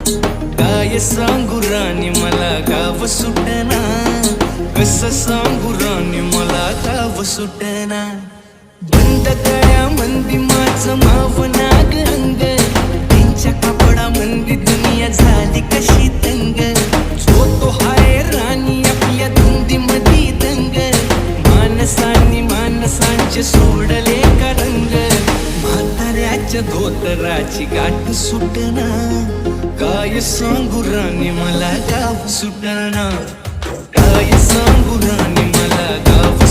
काय सांगू राणी मला गाव सुटना, कसं सांगू राणी मला गाव सुटना. बंद गळ्या मंदी माझं माव नाग अंग, त्यांच्या कापडा मंदी दुनिया झाली कशी तंग. जो तो हाय राणी आपल्या धुंदी मधी दंग, माणसांनी माणसांचे सोडले का रंग. म्हाताऱ्याच्या धोतराची गाठ सुटना, काय सांगू राणी मला गाव सुटना. काय सांगू राणी मला गाव